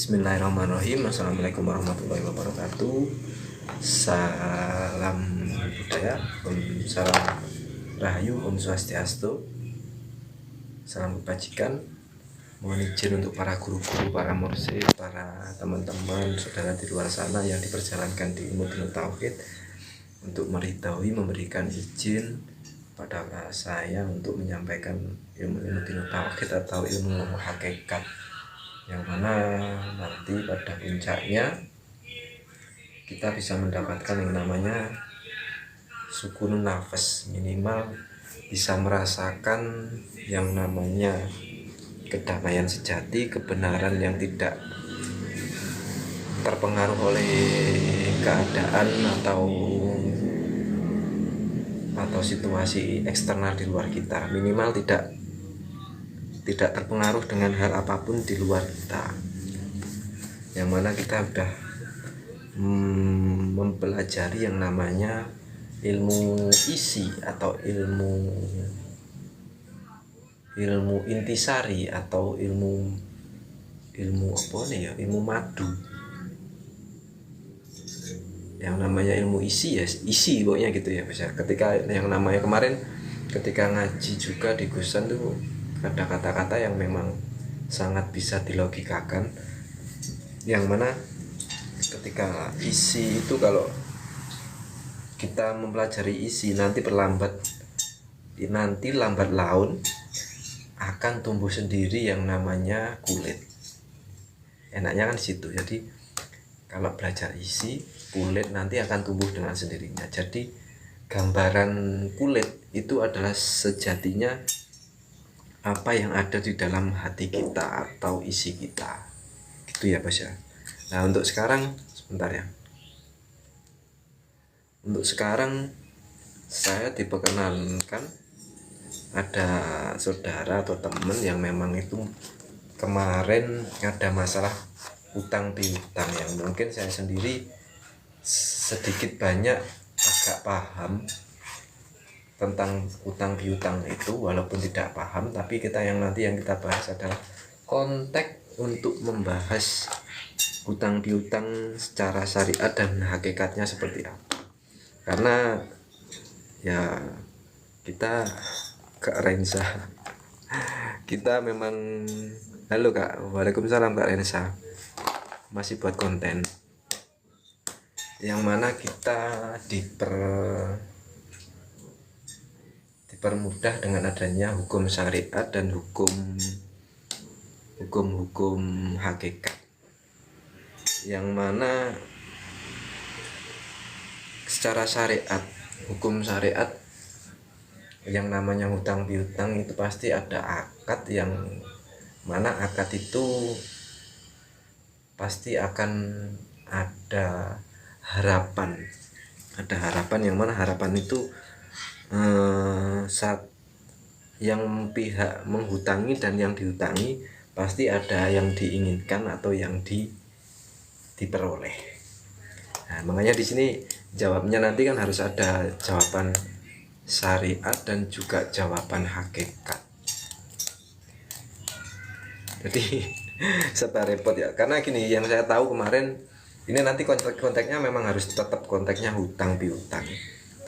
Bismillahirrahmanirrahim. Assalamualaikum warahmatullahi wabarakatuh. Salam budaya, salam rahayu, Om Swastiastu, salam kebajikan. Mohon izin untuk para guru-guru, para mursyid, para teman-teman, saudara di luar sana yang diperjalankan di ilmu dinul tauhid untuk meridhoi, memberikan izin pada saya untuk menyampaikan ilmu dinul tauhid atau ilmu hakikat, yang mana nanti pada puncaknya kita bisa mendapatkan yang namanya sukunun nafas, minimal bisa merasakan yang namanya kedamaian sejati, kebenaran yang tidak terpengaruh oleh keadaan atau situasi eksternal di luar kita, minimal tidak terpengaruh dengan hal apapun di luar kita, yang mana kita sudah mempelajari yang namanya ilmu isi atau ilmu intisari atau ilmu apa nih ya, ilmu madu, yang namanya ilmu isi ya, isi pokoknya gitu ya. Bisa ketika yang namanya kemarin ketika ngaji juga di Gusan tuh ada kata-kata yang memang sangat bisa dilogikakan, yang mana ketika isi itu, kalau kita mempelajari isi nanti lambat laun akan tumbuh sendiri yang namanya kulit. Enaknya kan di situ. Jadi kalau belajar isi, kulit nanti akan tumbuh dengan sendirinya. Jadi gambaran kulit itu adalah sejatinya apa yang ada di dalam hati kita atau isi kita, gitu ya Bos ya. Nah untuk sekarang, sebentar ya, untuk sekarang saya diperkenalkan ada saudara atau teman yang memang itu kemarin ada masalah utang piutang, yang mungkin saya sendiri sedikit banyak agak paham tentang utang piutang itu, walaupun tidak paham, tapi kita yang bahas adalah konteks untuk membahas utang piutang secara syariat dan hakikatnya seperti apa. Karena ya kita Kak Rensa, kita memang, halo Kak, waalaikumsalam Kak Rensa, masih buat konten yang mana kita dipermudah dengan adanya hukum syariat dan hukum hakikat, yang mana secara syariat, hukum syariat, yang namanya hutang piutang itu pasti ada akad, yang mana akad itu pasti akan ada harapan, yang mana harapan itu saat yang pihak menghutangi dan yang dihutangi pasti ada yang diinginkan atau yang diperoleh. Nah, makanya di sini jawabnya nanti kan harus ada jawaban syariat dan juga jawaban hakikat. Jadi serba repot ya, karena gini, yang saya tahu kemarin ini nanti konteksnya memang harus tetap konteksnya hutang piutang.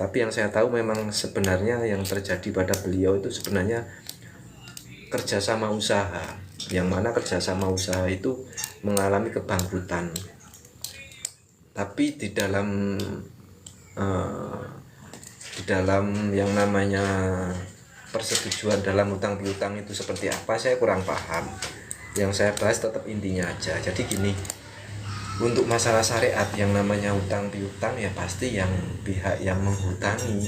Tapi yang saya tahu memang sebenarnya yang terjadi pada beliau itu sebenarnya kerjasama usaha, yang mana kerjasama usaha itu mengalami kebangkrutan. Tapi di dalam yang namanya persetujuan dalam hutang piutang itu seperti apa, saya kurang paham. Yang saya bahas tetap intinya aja. Jadi gini, untuk masalah syariat yang namanya hutang piutang ya pasti yang pihak yang menghutangi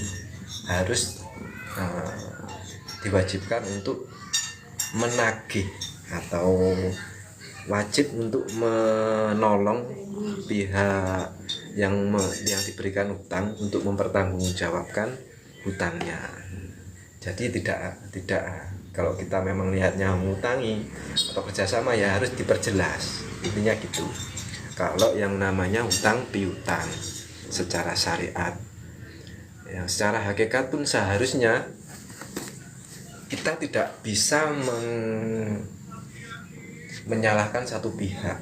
harus diwajibkan untuk menagih atau wajib untuk menolong pihak yang diberikan hutang untuk mempertanggungjawabkan hutangnya. Jadi tidak kalau kita memang niatnya mengutangi atau kerjasama ya harus diperjelas, intinya gitu. Kalau yang namanya hutang piutang secara syariat, yang secara hakikat pun seharusnya kita tidak bisa menyalahkan satu pihak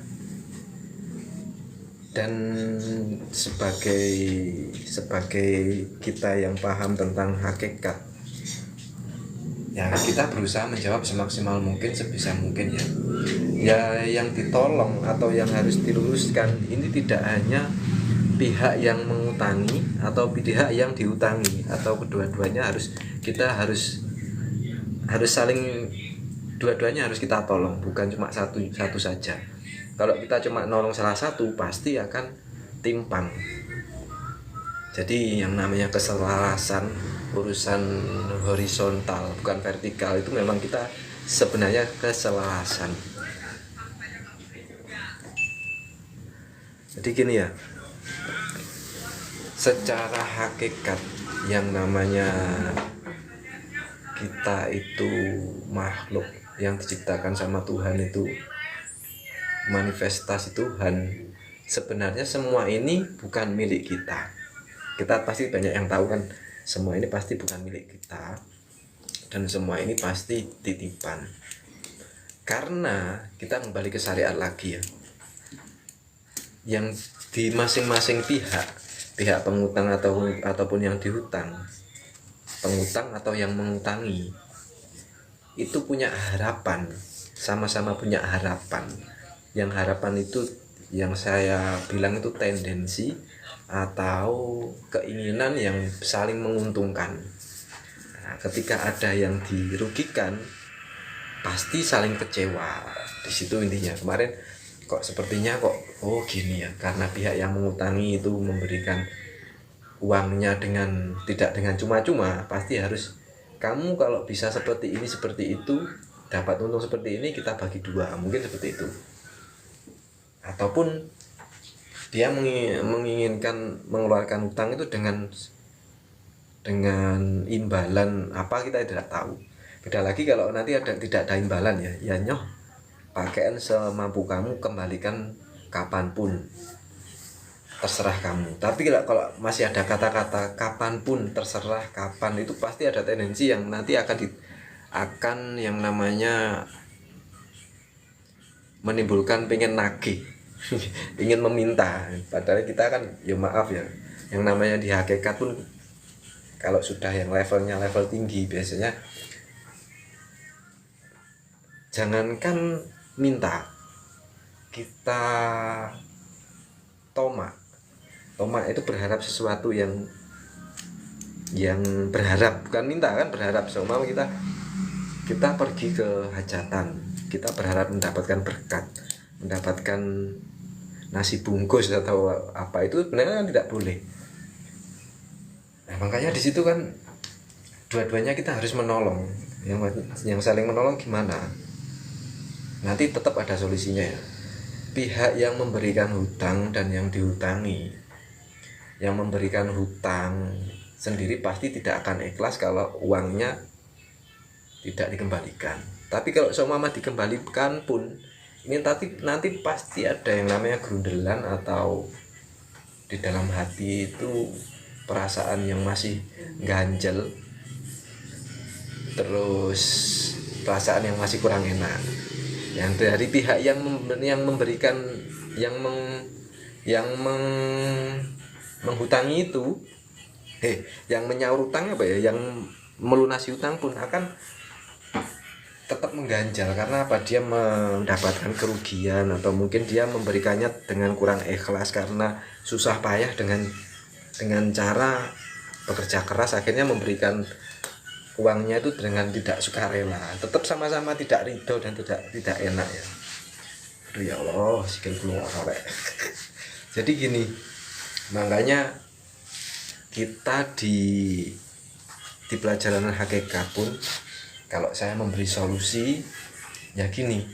Dan sebagai kita yang paham tentang hakikat, ya kita berusaha menjawab semaksimal mungkin, sebisa mungkin ya. Ya yang ditolong atau yang harus diluruskan ini tidak hanya pihak yang mengutangi atau pihak yang diutangi, atau kedua-duanya kita harus saling, dua-duanya harus kita tolong, bukan cuma satu saja. Kalau kita cuma nolong salah satu pasti akan timpang. Jadi yang namanya keselarasan, urusan horizontal bukan vertikal, itu memang kita sebenarnya keselarasan. Jadi gini ya, secara hakikat yang namanya kita itu makhluk yang diciptakan sama Tuhan, itu manifestasi Tuhan. Sebenarnya semua ini bukan milik kita. Kita pasti banyak yang tahu kan, semua ini pasti bukan milik kita, dan semua ini pasti titipan. Karena kita kembali ke syariat lagi ya, yang di masing-masing pihak pengutang ataupun yang dihutang, pengutang atau yang mengutangi, itu punya harapan, sama-sama punya harapan. Yang harapan itu yang saya bilang itu tendensi atau keinginan yang saling menguntungkan. Nah, ketika ada yang dirugikan pasti saling kecewa. Di situ intinya. Kemarin kok sepertinya oh gini ya, karena pihak yang mengutangi itu memberikan uangnya tidak dengan cuma-cuma, pasti harus, kamu kalau bisa seperti ini seperti itu, dapat untung seperti ini, kita bagi dua, mungkin seperti itu. Ataupun dia menginginkan mengeluarkan utang itu dengan imbalan apa, kita tidak tahu. Beda lagi kalau nanti tidak ada imbalan ya nyoh, pakaian semampu kamu, kembalikan kapanpun, terserah kamu. Tapi kalau masih ada kata-kata kapanpun, terserah, kapan, itu pasti ada tendensi yang nanti akan yang namanya menimbulkan pengen nagih ingin meminta. Padahal kita kan ya maaf ya, yang namanya di hakikat pun kalau sudah yang level tinggi, biasanya jangankan minta, kita tomak itu berharap sesuatu yang berharap, bukan minta kan, berharap. Seumpama kita pergi ke hajatan, kita berharap mendapatkan berkat, mendapatkan nasi bungkus atau apa, itu sebenarnya tidak boleh. Nah, makanya di situ kan dua-duanya kita harus menolong. Yang saling menolong gimana? Nanti tetap ada solusinya ya. Pihak yang memberikan hutang dan yang dihutangi, yang memberikan hutang sendiri pasti tidak akan ikhlas kalau uangnya tidak dikembalikan. Tapi kalau seumpama dikembalikan pun, ini nanti pasti ada yang namanya gerundelan, atau di dalam hati itu perasaan yang masih ganjel, terus perasaan yang masih kurang enak. Yang dari pihak yang memberikan, menghutangi itu, yang menyaur utang apa ya, yang melunasi utang pun akan tetap mengganjal. Karena apa? Dia mendapatkan kerugian, atau mungkin dia memberikannya dengan kurang ikhlas karena susah payah dengan cara bekerja keras, akhirnya memberikan uangnya itu dengan tidak sukarela. Tetap sama-sama tidak ridho dan tidak enak ya. Aduh ya Allah, sikil keluar rek. Jadi gini, makanya kita di pelajaran hakikat pun, kalau saya memberi solusi ya gini,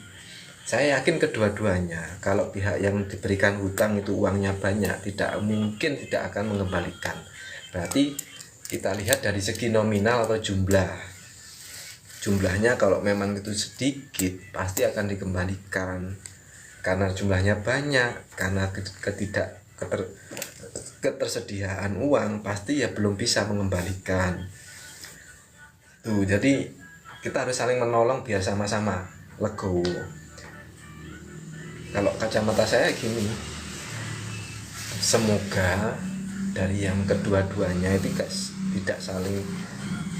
saya yakin kedua-duanya, kalau pihak yang diberikan hutang itu uangnya banyak, tidak mungkin tidak akan mengembalikan. Berarti kita lihat dari segi nominal atau jumlahnya, kalau memang itu sedikit pasti akan dikembalikan. Karena jumlahnya banyak, karena ketersediaan uang, pasti ya belum bisa mengembalikan. Tuh, jadi kita harus saling menolong biar sama-sama legowo. Kalau kacamata saya gini, semoga dari yang kedua-duanya itu tidak saling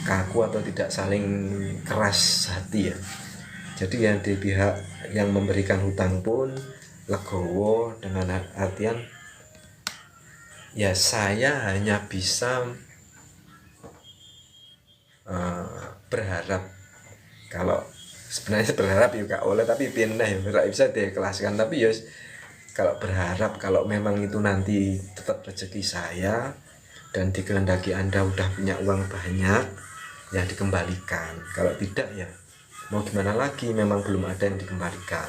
kaku atau tidak saling keras hati ya. Jadi yang di pihak yang memberikan hutang pun legowo, dengan artian ya saya hanya bisa berharap, kalau sebenarnya berharap juga oleh, tapi pindah ya bisa diikhlaskan, tapi ya kalau berharap kalau memang itu nanti tetap rezeki saya dan dikehendaki Anda udah punya uang banyak ya dikembalikan, kalau tidak ya mau gimana lagi, memang belum ada yang dikembalikan.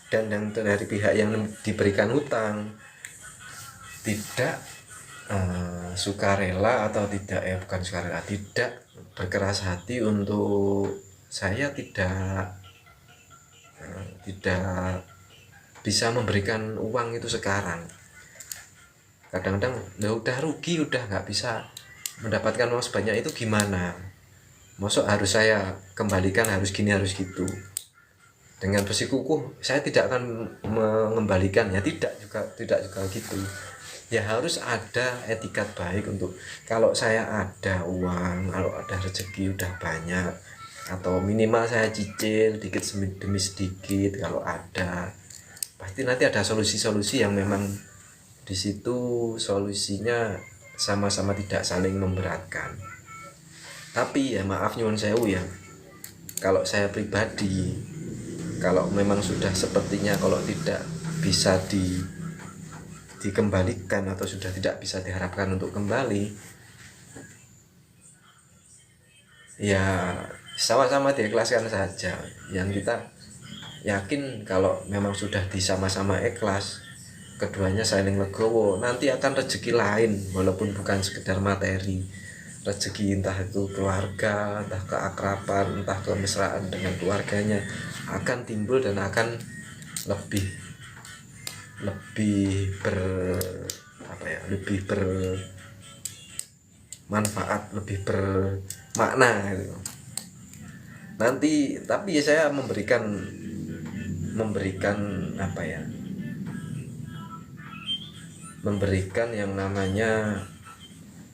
Dan yang dari pihak yang diberikan hutang tidak sukarela atau tidak bukan sukarela, tidak berkeras hati untuk saya tidak bisa memberikan uang itu sekarang. Kadang-kadang udah rugi, udah nggak bisa mendapatkan uang sebanyak itu, gimana? Maksud harus saya kembalikan, harus gini harus gitu. Dengan bersikukuh saya tidak akan mengembalikan ya, tidak juga gitu. Ya harus ada etikat baik untuk kalau saya ada uang, kalau ada rezeki udah banyak, atau minimal saya cicil dikit demi sedikit, kalau ada pasti nanti ada solusi-solusi yang memang di situ solusinya sama-sama tidak saling memberatkan. Tapi ya maaf nyuwun sewu ya, kalau saya pribadi, kalau memang sudah sepertinya kalau tidak bisa dikembalikan atau sudah tidak bisa diharapkan untuk kembali, ya sama-sama diikhlaskan saja. Yang kita yakin kalau memang sudah sama-sama ikhlas, keduanya saling legowo, nanti akan rezeki lain walaupun bukan sekedar materi. Rezeki entah itu keluarga, entah keakraban, entah kemesraan dengan keluarganya akan timbul dan akan lebih bermanfaat, lebih bermakna gitu. Nanti tapi ya saya memberikan memberikan yang namanya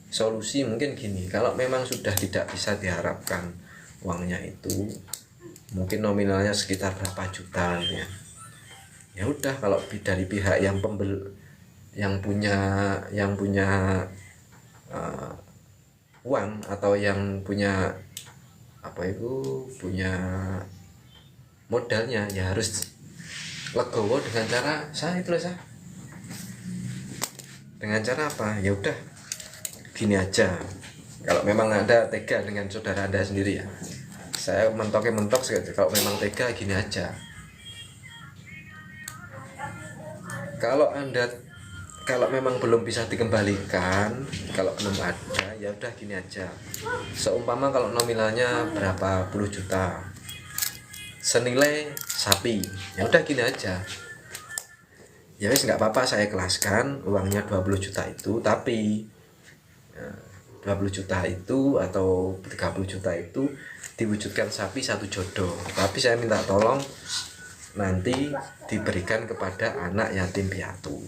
solusi. Mungkin gini, kalau memang sudah tidak bisa diharapkan uangnya itu, mungkin nominalnya sekitar berapa juta ya udah, kalau dari pihak yang yang punya uang atau yang punya punya modalnya, ya harus legowo dengan cara dengan cara apa, ya udah gini aja. Kalau memang Anda tega dengan saudara Anda sendiri ya, saya mentok kalau memang tega gini aja. Kalau memang belum bisa dikembalikan, kalau belum ada, ya udah gini aja. Seumpama kalau nominalnya berapa puluh juta, senilai sapi, ya udah gini aja. Ya wis nggak apa-apa, saya ikhlaskan uangnya 20 juta itu, tapi 20 juta itu atau 30 juta itu diwujudkan sapi satu jodoh. Tapi saya minta tolong nanti diberikan kepada anak yatim piatu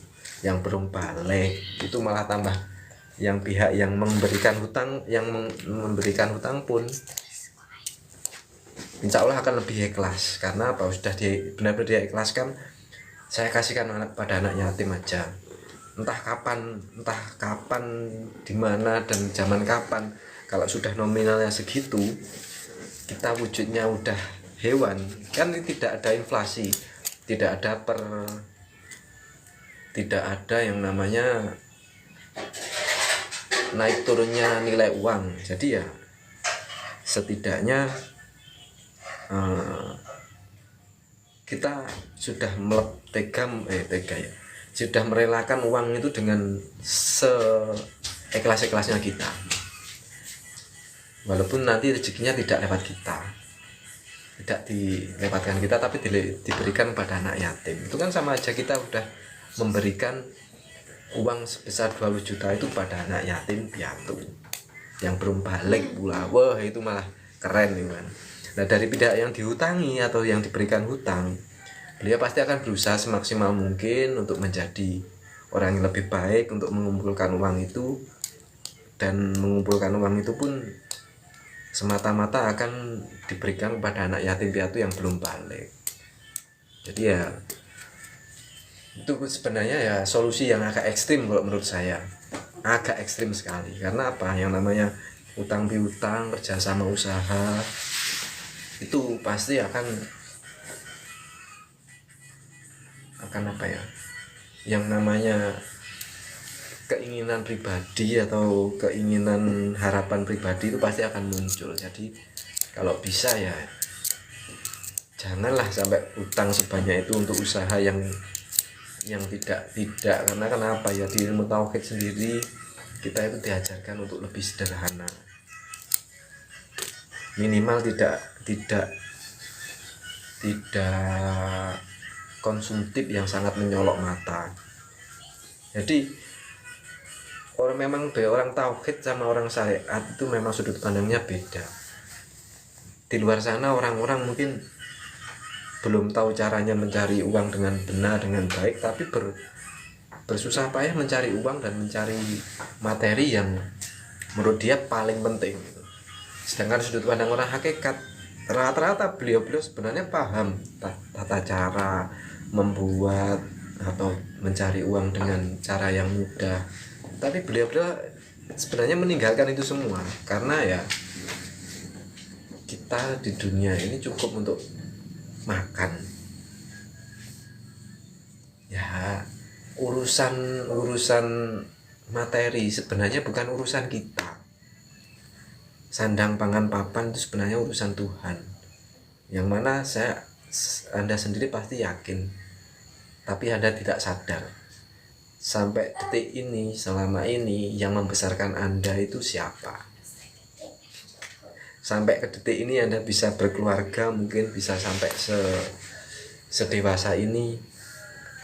yang belum balik. Itu malah tambah, yang pihak yang memberikan hutang pun insya Allah akan lebih ikhlas. Karena apa? Sudah benar-benar dia ikhlaskan, saya kasihkan pada anak yatim aja. Entah kapan, di mana dan zaman kapan, kalau sudah nominalnya segitu, kita wujudnya udah hewan, kan tidak ada inflasi, tidak ada yang namanya naik turunnya nilai uang. Jadi ya setidaknya kita sudah sudah merelakan uang itu dengan seikhlas-ikhlasnya kita, walaupun nanti rezekinya tidak lewat kita, tidak dilewatkan kita, tapi diberikan pada anak yatim. Itu kan sama aja kita udah memberikan uang sebesar 20 juta itu pada anak yatim piatu yang belum balik pula. Wah, itu malah keren nih kan. Nah, dari pihak yang dihutangi atau yang diberikan hutang, beliau pasti akan berusaha semaksimal mungkin untuk menjadi orang yang lebih baik untuk mengumpulkan uang itu, dan mengumpulkan uang itu pun semata-mata akan diberikan kepada anak yatim piatu yang belum balik. Jadi ya itu sebenarnya ya solusi yang agak ekstrim kalau menurut saya, agak ekstrim sekali. Karena apa, yang namanya utang piutang, kerjasama usaha itu pasti akan apa ya, yang namanya keinginan pribadi atau keinginan harapan pribadi itu pasti akan muncul. Jadi kalau bisa ya janganlah sampai utang sebanyak itu untuk usaha yang tidak karena kenapa ya, di ilmu tauhid sendiri kita itu diajarkan untuk lebih sederhana, minimal tidak konsumtif yang sangat menyolok mata. Jadi orang tauhid sama orang syariat itu memang sudut pandangnya beda. Di luar sana orang-orang mungkin belum tahu caranya mencari uang dengan benar, dengan baik, tapi bersusah payah mencari uang dan mencari materi yang menurut dia paling penting. Sedangkan sudut pandang orang hakikat, rata-rata beliau-beliau sebenarnya paham tata cara membuat atau mencari uang dengan cara yang mudah, tapi beliau-beliau sebenarnya meninggalkan itu semua karena ya kita di dunia ini cukup untuk makan. Ya urusan materi sebenarnya bukan urusan kita. Sandang pangan papan itu sebenarnya urusan Tuhan, yang mana Anda sendiri pasti yakin, tapi Anda tidak sadar sampai detik ini, selama ini yang membesarkan Anda itu siapa. Sampai ke detik ini Anda bisa berkeluarga, mungkin bisa sampai sedewasa ini,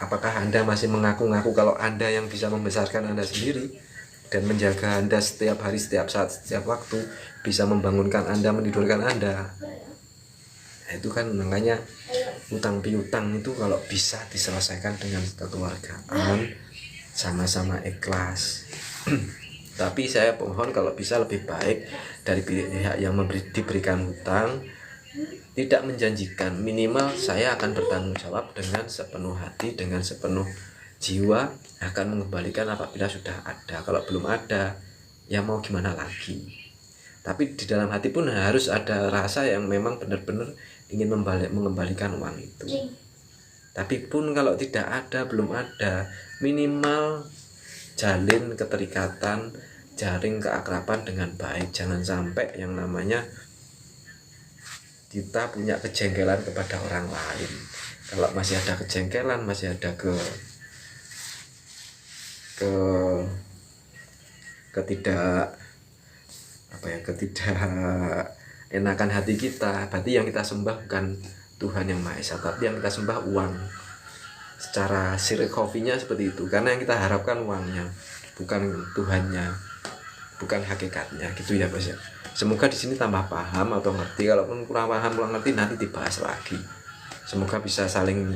apakah Anda masih mengaku-ngaku kalau Anda yang bisa membesarkan Anda sendiri dan menjaga Anda setiap hari, setiap saat, setiap waktu, bisa membangunkan Anda, menidurkan Anda? Nah, itu kan makanya utang piutang itu kalau bisa diselesaikan dengan kekeluargaan, sama-sama ikhlas. Tapi saya mohon kalau bisa lebih baik dari pihak yang diberikan hutang tidak menjanjikan, minimal saya akan bertanggung jawab dengan sepenuh hati, dengan sepenuh jiwa, akan mengembalikan apabila sudah ada. Kalau belum ada, ya mau gimana lagi. Tapi di dalam hati pun harus ada rasa yang memang benar-benar ingin mengembalikan uang itu. Tapi pun kalau tidak ada, belum ada, minimal jalin keterikatan, jaring keakraban dengan baik. Jangan sampai yang namanya kita punya kejengkelan kepada orang lain. Kalau masih ada kejengkelan, masih ada ketidak enakan hati kita, berarti yang kita sembah bukan Tuhan yang Maha Esa, tapi yang kita sembah uang. Secara sirkofinya seperti itu, karena yang kita harapkan uangnya, bukan Tuhannya, bukan hakikatnya, gitu ya Bos ya. Semoga di sini tambah paham atau ngerti. Kalaupun kurang paham, kurang ngerti, nanti dibahas lagi. Semoga bisa saling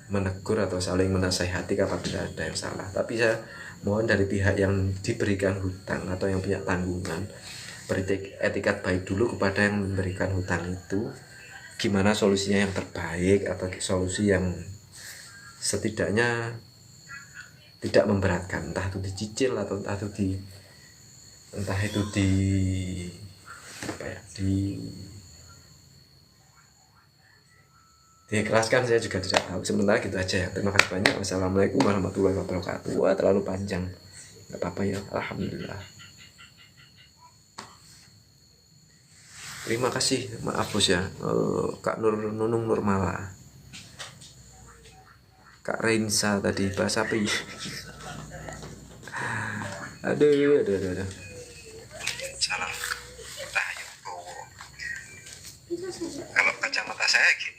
menegur atau saling menasihati apabila ada yang salah. Tapi saya mohon dari pihak yang diberikan hutang atau yang punya tanggungan, beretikat baik dulu kepada yang memberikan hutang itu, gimana solusinya yang terbaik atau solusi yang setidaknya tidak memberatkan, entah itu dicicil atau entah itu diikhlaskan, saya juga tidak tahu. Sementara gitu aja ya. Terima kasih banyak. Wassalamualaikum warahmatullahi wabarakatuh. Wah, terlalu panjang. Gak apa-apa ya. Alhamdulillah. Terima kasih. Maaf Bos ya. Kak Nunung Nurmala, Kak Reinsa tadi bahasa apa ya? Aduh. Salam Rahayu Bowo. Kalau kacamata saya gini.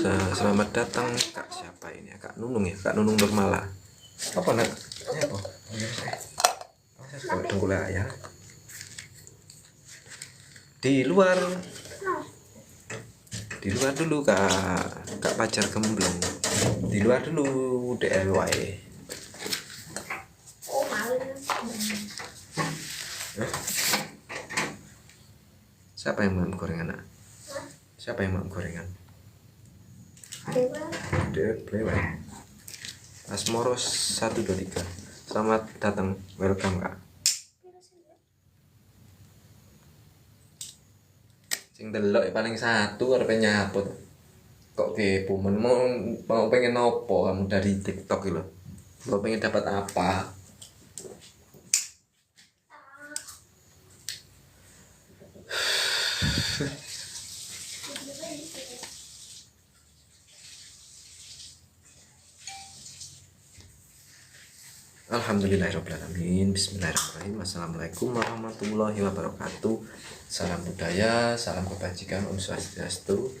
Selamat datang Kak siapa ini ya? Kak Nunung ya, Kak Nunung Nurmala. Apa nak? Ini apa? Saya suka dengkulnya ya. Di luar dulu Kak Pajar Gemblong. Di luar dulu DIY. Siapa yang mau gorengan nak? Siapa yang mau gorengan? Dewa. Asmoros 123. Selamat datang, welcome Kak. Sing delok paling satu arepe nyaput. Kok kepo men mau pengen nopo kamu dari TikTok gitu. Mau pengen dapat apa? Alhamdulillahirrahmanirrahim. Bismillahirrahmanirrahim. Assalamualaikum warahmatullahi wabarakatuh. Salam budaya, salam kebajikan, Om Swastiastu,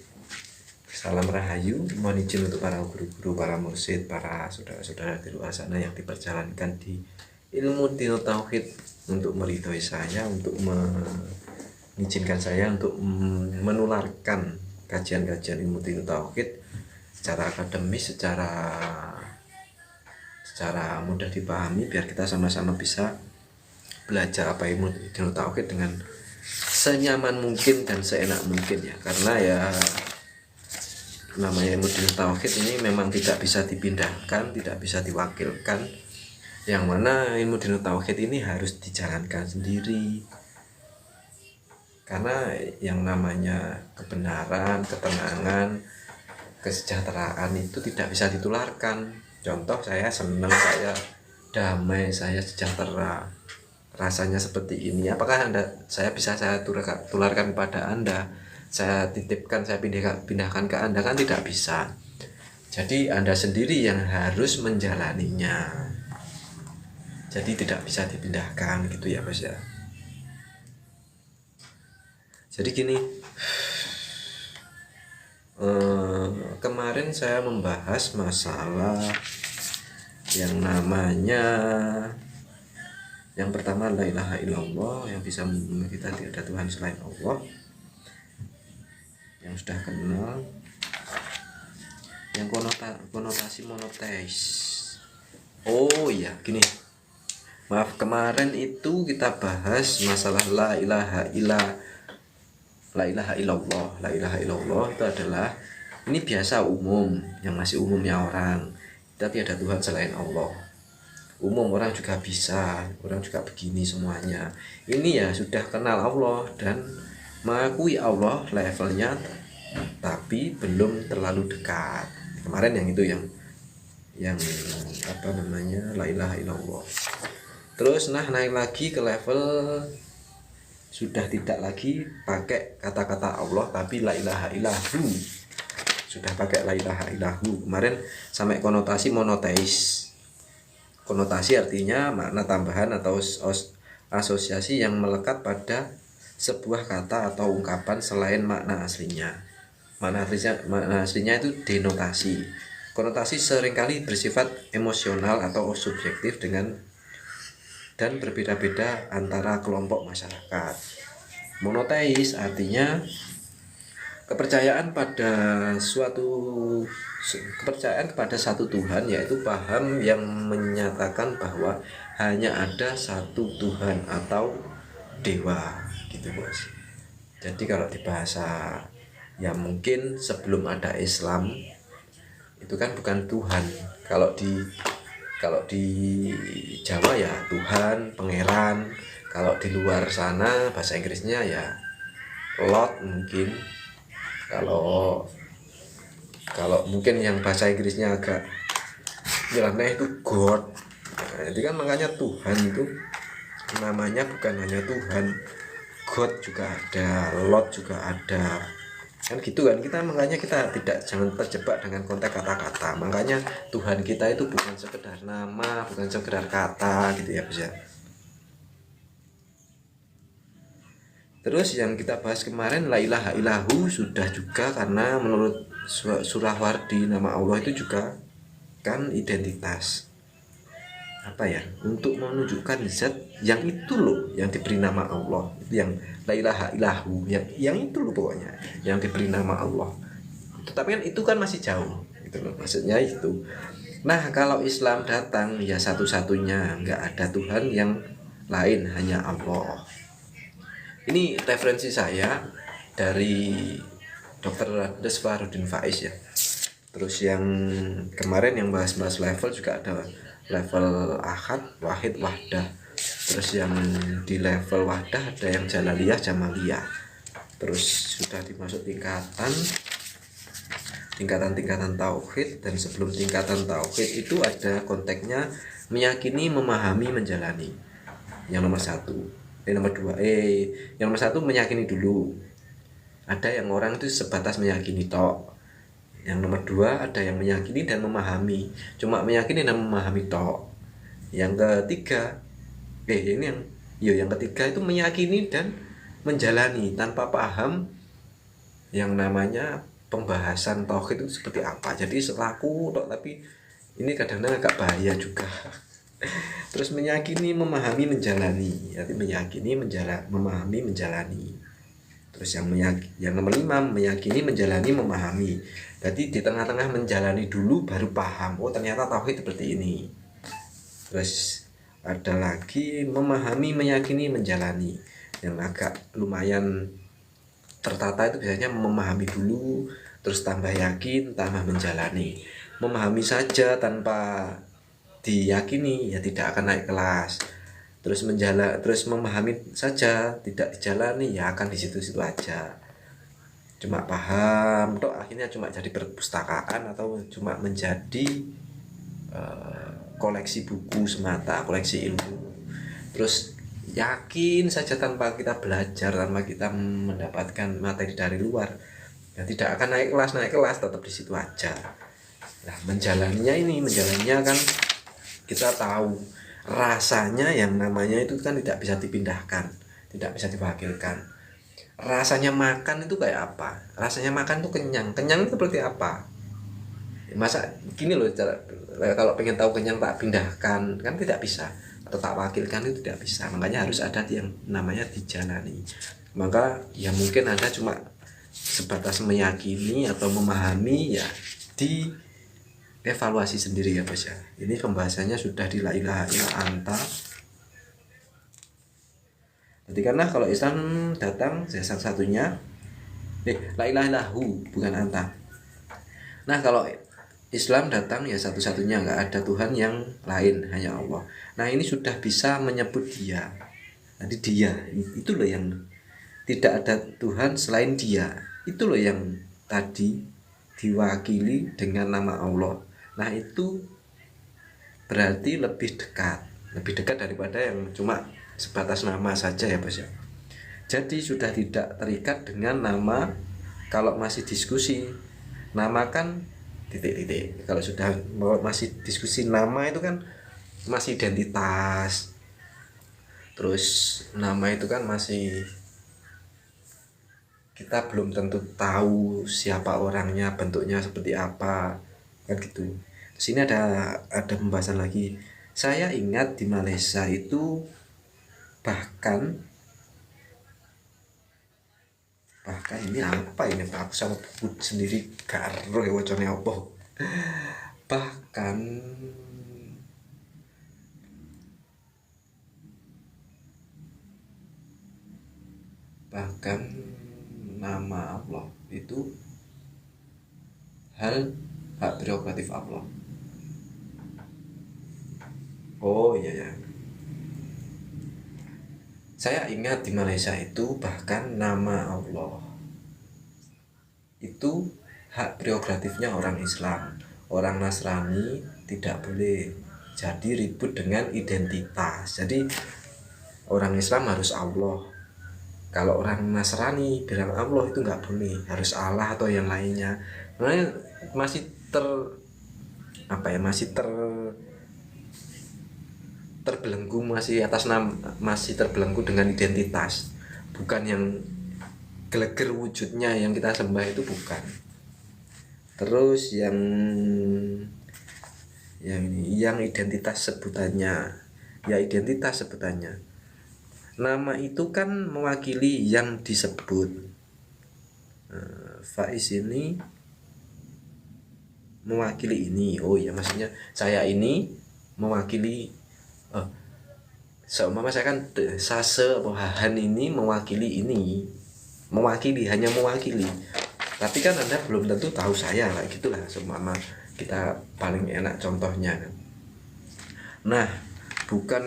salam rahayu. Mohon izin untuk para guru-guru, para mursyid, para saudara-saudara di luar sana yang diperjalankan di ilmu dino tauhid, untuk meridhoi saya, untuk mengizinkan saya untuk menularkan kajian-kajian ilmu dino tauhid secara akademis, secara mudah dipahami, biar kita sama-sama bisa belajar apa ilmu dino tauhid dengan senyaman mungkin dan seenak mungkin ya. Karena ya namanya ilmu dino tauhid ini memang tidak bisa dipindahkan, tidak bisa diwakilkan. Yang mana ilmu dino tauhid ini harus dijalankan sendiri. Karena yang namanya kebenaran, ketenangan, kesejahteraan itu tidak bisa ditularkan. Contoh, saya senang, saya damai, saya sejahtera, rasanya seperti ini. Apakah saya bisa tularkan kepada Anda? Saya titipkan, saya pindahkan ke Anda? Kan tidak bisa. Jadi Anda sendiri yang harus menjalaninya. Jadi tidak bisa dipindahkan gitu ya Mas ya. Jadi gini, kemarin saya membahas masalah yang namanya, yang pertama la ilaha illallah, yang bisa membuat kita tidak ada Tuhan selain Allah, yang sudah kenal. Yang konotasi monoteis. Oh iya, gini, maaf, kemarin itu kita bahas masalah la ilaha illallah. La ilaha illallah itu adalah, ini biasa umum, yang masih umumnya orang, tapi ada Tuhan selain Allah. Umum orang juga bisa, orang juga begini semuanya. Ini ya sudah kenal Allah dan mengakui Allah levelnya, tapi belum terlalu dekat. Kemarin yang itu yang apa namanya, la ilaha illallah. Terus naik lagi ke level sudah tidak lagi pakai kata-kata Allah, tapi la ilaha illahu. Sudah pakai la ilaha illahu. Kemarin sampai konotasi monoteis. Konotasi artinya makna tambahan atau asosiasi yang melekat pada sebuah kata atau ungkapan selain makna aslinya. Makna aslinya itu denotasi. Konotasi seringkali bersifat emosional atau subjektif dan berbeda-beda antara kelompok masyarakat. Monoteis artinya kepercayaan kepada satu Tuhan, yaitu paham yang menyatakan bahwa hanya ada satu Tuhan atau dewa gitu Bos. Jadi kalau di bahasa yang mungkin sebelum ada Islam itu kan bukan Tuhan. Kalau di Jawa ya Tuhan, pangeran. Kalau di luar sana bahasa Inggrisnya ya Lord mungkin. Kalau mungkin yang bahasa Inggrisnya agak nyeleneh itu God. Nah, itu kan makanya Tuhan itu namanya bukan hanya Tuhan, God juga ada, Lord juga ada. Kan gitu kan, makanya kita jangan terjebak dengan konteks kata-kata. Makanya Tuhan kita itu bukan sekedar nama, bukan sekedar kata gitu ya bisa. Terus yang kita bahas kemarin la ilaha illahu sudah juga, karena menurut Surawardi, nama Allah itu juga kan identitas, apa ya, untuk menunjukkan zat yang itu loh, yang diberi nama Allah, itu yang la ilaha illahu, yang itu loh pokoknya, yang diberi nama Allah. Tetapi kan itu kan masih jauh gitu loh, maksudnya itu. Nah kalau Islam datang ya satu-satunya, nggak ada Tuhan yang lain, hanya Allah. Ini referensi saya dari Dr. Raddes Fahrudin Faiz ya. Terus yang kemarin yang bahas-bahas level juga ada level ahad, wahid, wahdah. Terus yang di level wahdah ada yang jalaliyah, jamaliyah. Terus sudah dimasuk tingkatan tauhid, dan sebelum tingkatan tauhid itu ada konteksnya meyakini, memahami, menjalani. Yang nomor satu, yang nomor satu meyakini dulu. Ada yang orang itu sebatas meyakini tok. Yang nomor dua ada yang meyakini dan memahami, cuma meyakini dan memahami tok. Yang ketiga, yang ketiga itu meyakini dan menjalani tanpa paham yang namanya pembahasan tauhid itu seperti apa. Jadi selaku tok, tapi ini kadang-kadang agak bahaya juga. Terus meyakini, memahami, menjalani. Jadi meyakini, memahami, menjalani. Terus yang nomor 5 meyakini, menjalani, memahami. Jadi di tengah-tengah menjalani dulu baru paham. Oh ternyata tauhid seperti ini. Terus ada lagi memahami, meyakini, menjalani. Yang agak lumayan tertata itu biasanya memahami dulu, terus tambah yakin, tambah menjalani. Memahami saja tanpa diyakini ya tidak akan naik kelas. Terus memahami saja tidak dijalani ya akan di situ-situ aja, cuma paham toh, akhirnya cuma jadi perpustakaan atau cuma menjadi koleksi buku semata, koleksi ilmu. Terus yakin saja tanpa kita belajar, tanpa kita mendapatkan materi dari luar ya tidak akan naik kelas, tetap di situ aja. Nah menjalaninya kan kita tahu rasanya, yang namanya itu kan tidak bisa dipindahkan, tidak bisa diwakilkan. Rasanya makan itu kayak apa? Rasanya makan itu kenyang itu seperti apa? Masa gini loh, kalau pengen tahu kenyang tak pindahkan kan tidak bisa, atau tak wakilkan itu tidak bisa. Makanya harus ada yang namanya dijalani. Maka ya mungkin Anda cuma sebatas meyakini atau memahami ya di evaluasi sendiri ya Bos ya. Ini pembahasannya sudah di la ilaha illa anta. Jadi karena kalau Islam datang ya satu-satunya la ilaha illahu, bukan anta. Nah kalau Islam datang ya satu-satunya, nggak ada Tuhan yang lain, hanya Allah. Nah ini sudah bisa menyebut dia. Nanti dia itu loh yang tidak ada Tuhan selain dia. Itu loh yang tadi diwakili dengan nama Allah. Nah itu berarti lebih dekat daripada yang cuma sebatas nama saja ya Bos ya. Jadi sudah tidak terikat dengan nama. Kalau masih diskusi nama kan titik-titik. Kalau sudah masih diskusi nama itu kan masih identitas. Terus nama itu kan masih kita belum tentu tahu siapa orangnya, bentuknya seperti apa, kan gitu. Di sini ada pembahasan lagi. Saya ingat di Malaysia itu bahkan ini apa ini Pak, aku sama buku sendiri karo ya wacane apa. Bahkan nama Allah itu hak prerogatif Allah. Oh iya ya. Saya ingat di Malaysia itu bahkan nama Allah itu hak prerogatifnya orang Islam. Orang Nasrani tidak boleh jadi ribut dengan identitas. Jadi orang Islam harus Allah. Kalau orang Nasrani bilang Allah itu nggak boleh, harus Allah atau yang lainnya. Makanya masih terbelenggu, masih terbelenggu dengan identitas, bukan yang geleger wujudnya yang kita sembah itu, bukan. Terus yang identitas sebutannya, ya identitas sebutannya. Nama itu kan mewakili yang disebut. Faiz ini mewakili ini. Oh ya, maksudnya saya ini mewakili seumpama saya kan Sase atau Hahan ini mewakili ini. Mewakili, hanya mewakili. Tapi kan Anda belum tentu tahu saya lah, gitulah seumpama kita paling enak contohnya kan. Nah, bukan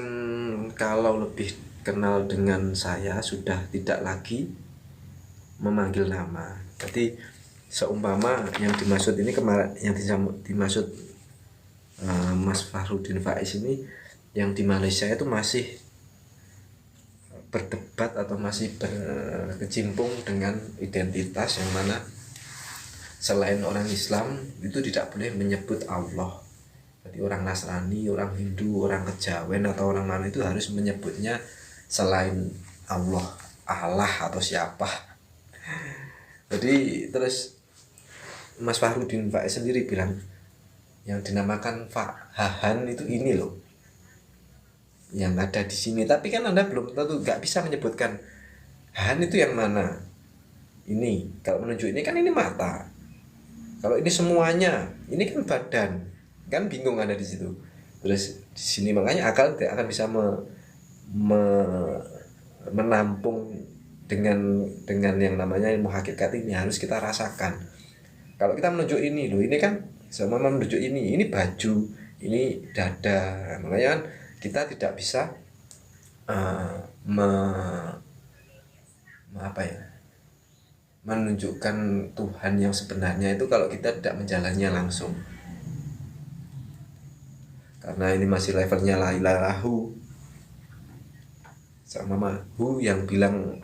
kalau lebih kenal dengan saya sudah tidak lagi memanggil nama. Jadi seumpama yang dimaksud ini kemarin, yang dimaksud Mas Fahrudin Faiz ini yang di Malaysia itu masih berdebat atau masih berkecimpung dengan identitas yang mana selain orang Islam itu tidak boleh menyebut Allah. Jadi orang Nasrani, orang Hindu, orang Kejawen atau orang mana itu harus menyebutnya selain Allah atau siapa. Jadi terus Mas Fahrudin Faiz sendiri bilang yang dinamakan Hahan itu ini loh yang ada di sini. Tapi kan Anda belum tentu, nggak bisa menyebutkan Hahan itu yang mana. Ini kalau menunjuk ini kan ini mata, kalau ini semuanya ini kan badan, kan bingung Anda di situ. Terus di sini makanya akal tidak akan bisa menampung dengan yang namanya ilmu hakikat ini. Harus kita rasakan. Kalau kita menunjuk ini loh, ini kan sama menunjuk ini baju, ini dada. Makanya kan kita tidak bisa menunjukkan Tuhan yang sebenarnya itu kalau kita tidak menjalannya langsung. Karena ini masih levelnya la ilaha sama hu yang bilang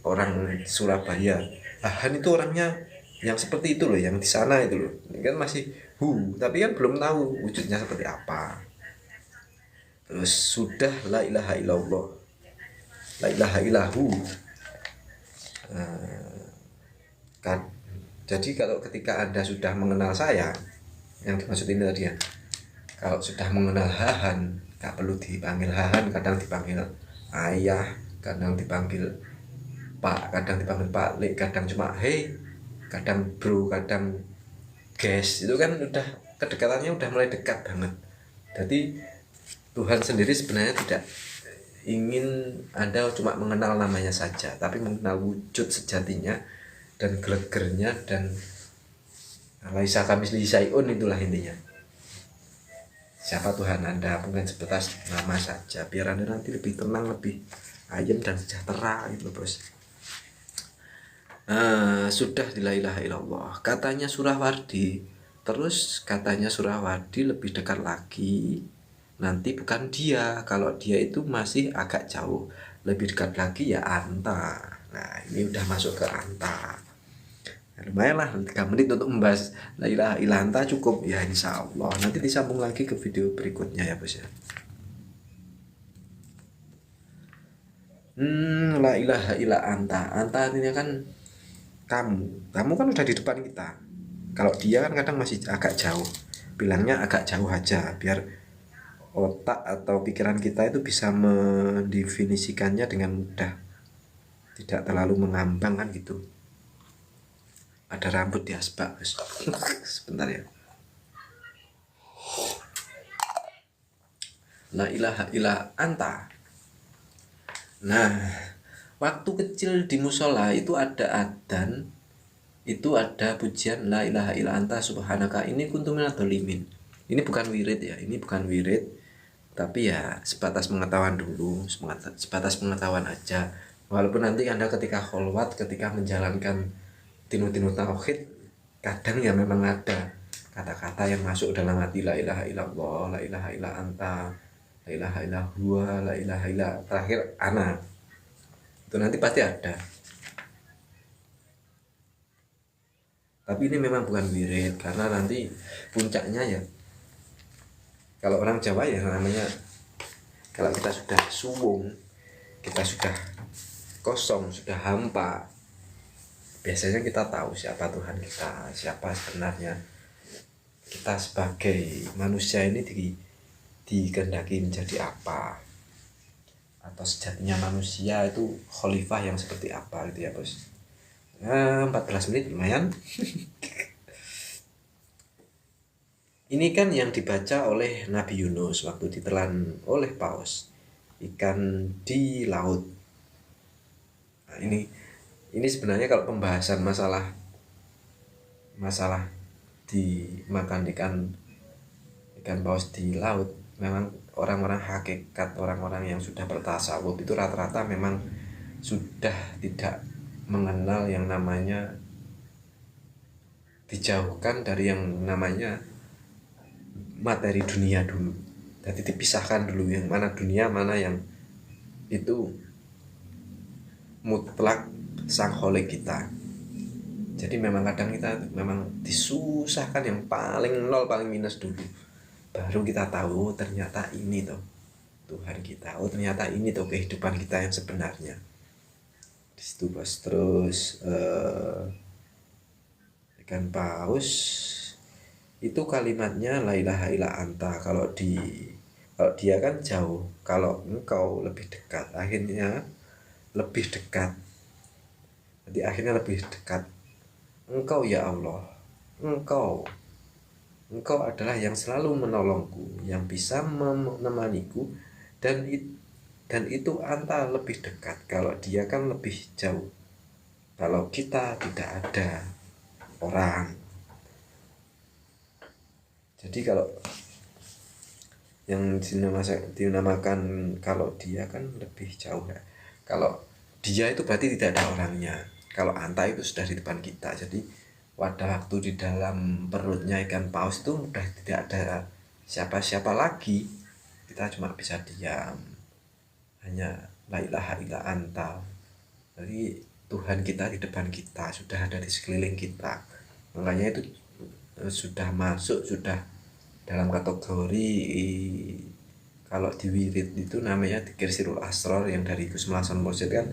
orang Surabaya. Hahan itu orangnya yang seperti itu loh, yang di sana itu loh. Ini kan masih hu, tapi kan belum tahu wujudnya seperti apa. Terus sudah la ilaha illallah, la ilaha illahu. Jadi kalau ketika Anda sudah mengenal saya, yang dimaksud ini tadi ya, kalau sudah mengenal Hahan, gak perlu dipanggil Hahan, kadang dipanggil ayah, kadang dipanggil Pak, kadang dipanggil Pak Lek, kadang cuma hey, kadang bro, kadang guys. Itu kan udah kedekatannya udah mulai dekat banget. Jadi Tuhan sendiri sebenarnya tidak ingin Anda cuma mengenal namanya saja, tapi mengenal wujud sejatinya dan gregernya dan laisa kamitslihi syai'un, itulah intinya. Siapa Tuhan Anda, bukan sebatas nama saja, biar Anda nanti lebih tenang, lebih ayem dan sejahtera gitu bos. Sudah la ilaha illallah. Katanya Surawardi, terus katanya Surawardi lebih dekat lagi. Nanti bukan dia, kalau dia itu masih agak jauh. Lebih dekat lagi ya Anta. Nah ini udah masuk ke Anta. Nah, lumayan lah 3 menit untuk membahas la ilaha illa anta cukup ya, insya Allah. Nanti disambung lagi ke video berikutnya ya bos ya. La ilaha illa anta. Anta artinya kan kamu kan udah di depan kita. Kalau dia kan kadang masih agak jauh. Bilangnya agak jauh aja biar otak atau pikiran kita itu bisa mendefinisikannya dengan mudah, tidak terlalu mengambang kan gitu. Ada rambut di asbak sebentar ya. La ilaha illa anta. Nah, waktu kecil di musola itu ada adzan, itu ada pujian la ilaha illa anta subhanaka ini kuntu minadz dzalimin. Ini bukan wirid ya, ini bukan wirid. Tapi ya sebatas pengetahuan dulu, sebatas pengetahuan aja. Walaupun nanti Anda ketika kholwat, ketika menjalankan tinu-tinu tauhid, kadang ya memang ada kata-kata yang masuk dalam hati, la ilaha illallah, la ilaha illa anta, la ilaha illa huwa, la ilaha illa terakhir ana. Itu nanti pasti ada. Tapi ini memang bukan wirid, karena nanti puncaknya ya, kalau orang Jawa ya namanya, kalau kita sudah suwung, kita sudah kosong, sudah hampa, biasanya kita tahu siapa Tuhan kita, siapa sebenarnya kita sebagai manusia ini dikehendaki menjadi apa, atau sejatinya manusia itu khalifah yang seperti apa gitu ya bos. 14 menit lumayan. Ini kan yang dibaca oleh Nabi Yunus waktu ditelan oleh paus ikan di laut. Nah, ini sebenarnya kalau pembahasan masalah dimakan ikan paus di laut, memang orang-orang hakikat, orang-orang yang sudah bertasawuf itu rata-rata memang sudah tidak mengenal yang namanya, dijauhkan dari yang namanya materi dunia dulu. Jadi dipisahkan dulu yang mana dunia, mana yang itu mutlak sang kholik kita. Jadi memang kadang kita memang disusahkan yang paling nol, paling minus dulu, baru kita tahu ternyata ini tuh Tuhan kita, oh ternyata ini tuh kehidupan kita yang sebenarnya di situ bos. Terus ikan paus itu kalimatnya la ilaha illa anta. Kalau dia kan jauh, kalau engkau lebih dekat, akhirnya lebih dekat. Jadi akhirnya lebih dekat. Engkau ya Allah, engkau adalah yang selalu menolongku, yang bisa menemaniku, dan itu anta lebih dekat. Kalau dia kan lebih jauh. Kalau kita tidak ada orang. Jadi kalau yang dinamakan kalau dia kan lebih jauh ya. Kalau dia itu berarti tidak ada orangnya. Kalau anta itu sudah di depan kita. Jadi pada waktu di dalam perutnya ikan paus itu sudah tidak ada siapa-siapa lagi. Kita cuma bisa diam. Hanya la ilaha illa anta. Jadi Tuhan kita di depan kita, sudah ada di sekeliling kita. Makanya itu sudah masuk, sudah dalam kategori, kalau di wirid itu namanya dzikir sirul asror yang dari Gus Melason Mursyid kan,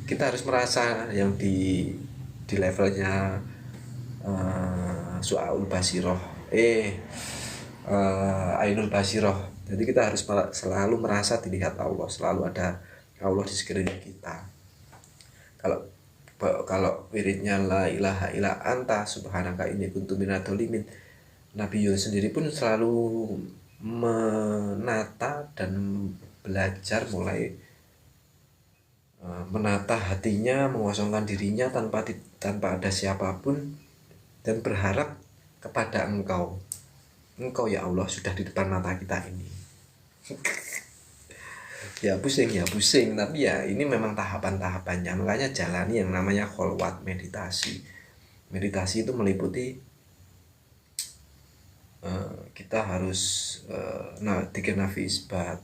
kita harus merasa yang di levelnya su'aul basiroh, ainul basiroh. Jadi kita harus selalu merasa dilihat Allah, selalu ada Allah di sekeliling kita. Kalau wiridnya la ilaha illa anta subhanaka inni kuntu minadz dzalimin, Nabi Yunus sendiri pun selalu menata dan belajar, mulai menata hatinya, mengosongkan dirinya tanpa ada siapapun, dan berharap kepada engkau ya Allah sudah di depan mata kita ini. ya pusing, tapi ya ini memang tahapan-tahapannya. Makanya jalani yang namanya kholwat, meditasi itu meliputi kita harus dikir nafi isbat,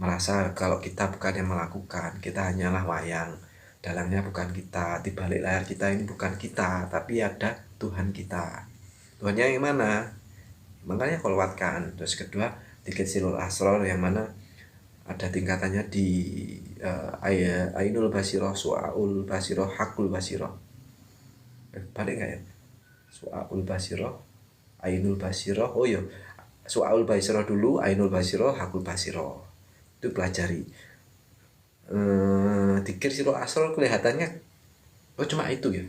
merasa kalau kita bukan yang melakukan, kita hanyalah wayang, dalangnya bukan kita, di balik layar kita ini bukan kita, tapi ada Tuhan kita. Tuhannya yang mana? Makanya kholwatkan. Terus kedua, dikir sirul asror, yang mana ada tingkatannya di ainul basiroh, su'aul basiroh, hakul basiroh. Balik nggak ya? Su'aul basiroh, ainul basiroh. Oh iya, su'aul basiroh dulu, ainul basiroh, hakul basiroh. Itu pelajari. Dzikir sirul asror kelihatannya oh cuma itu ya.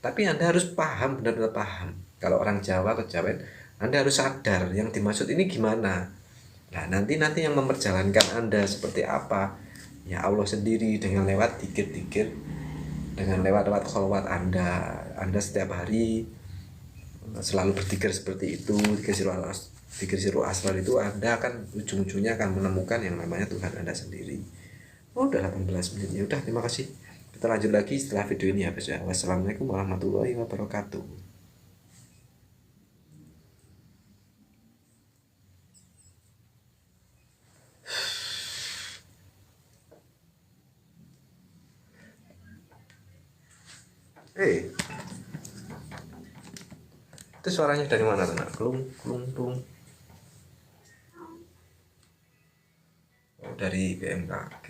Tapi Anda harus paham, benar-benar paham. Kalau orang Jawa kejawen, Anda harus sadar yang dimaksud ini gimana. Nah, nanti yang memperjalankan Anda seperti apa? Ya Allah sendiri, dengan lewat dzikir-dzikir, dengan lewat kholwat Anda setiap hari selalu berpikir seperti itu. Dzikir sirul asrar itu Anda akan ujung-ujungnya akan menemukan yang namanya Tuhan Anda sendiri. Oh, udah 18 menit. Ya udah, terima kasih. Kita lanjut lagi setelah video ini ya, guys. Wassalamualaikum warahmatullahi wabarakatuh. Itu suaranya dari mana tuh? Klung klung klung. Oh, dari BMKG.